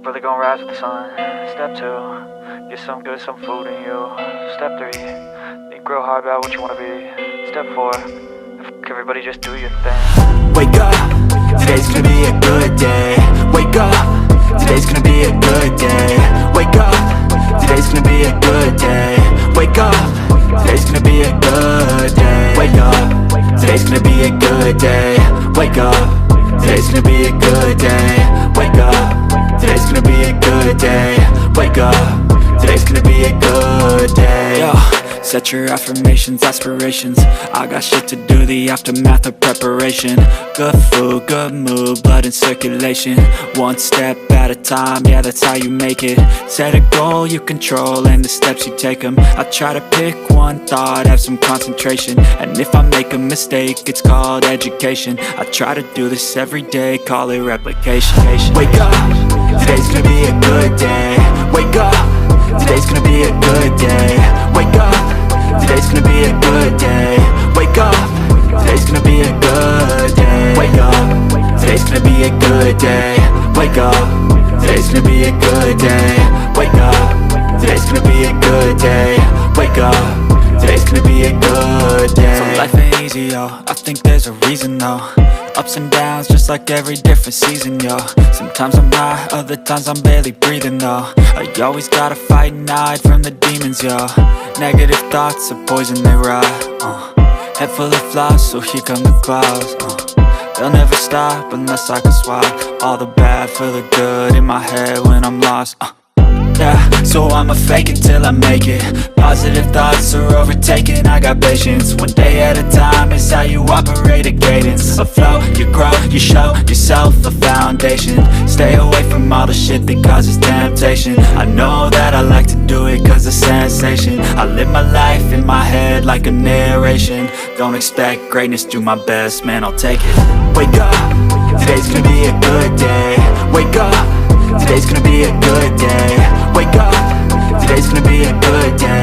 up, brother, gonna rise with the sun. Step 2, get some good, some food in you. Step 3, think real hard about what you wanna be. Step 4, everybody just do your thing. Wake up, today's gonna be a good day. Wake up, today's gonna be a good day. Wake up, today's gonna be a good day. Wake up, today's gonna be a good day. Wake up, today's gonna be a good day. Wake up, today's gonna be a good day. Wake up, today's gonna be a good day. Wake up, today's gonna be a good day. Yo, set your affirmations, aspirations. I got shit to do, the aftermath of preparation. Good food, good mood, blood in circulation. One step at a time, yeah, that's how you make it. Set a goal you control and the steps you take them. I try to pick one thought, have some concentration. And if I make a mistake, it's called education. I try to do this every day, call it replication. Wake up, today's gonna be a good day. Wake up, today's gonna be a good day. Wake up, today's gonna be a good day. Wake up, today's gonna be a good day. Wake up, today's gonna be a good day. Wake up, today's gonna be a good day. Wake up, today's gonna be a good day. Wake up, today's gonna be a good day. So life ain't easy, yo, I think there's a reason though. Ups and downs, just like every different season, yo. Sometimes I'm high, other times I'm barely breathing, though. I always gotta fight and hide from the demons, yo. Negative thoughts are poison, they rot. Head full of flies, so here come the clouds. They'll never stop unless I can swap all the bad for the good in my head when I'm lost. Yeah, so I'ma fake it till I make it. Positive thoughts are overtaken, I got patience. One day at a time is how you operate a cadence. A flow, you grow, you show yourself a foundation. Stay away from all the shit that causes temptation. I know that I like to do it cause it's sensation. I live my life in my head like a narration. Don't expect greatness, do my best, man, I'll take it. Wake up, today's gonna be a good day. Wake up, today's gonna be a good day. Wake up, today's gonna be a good day.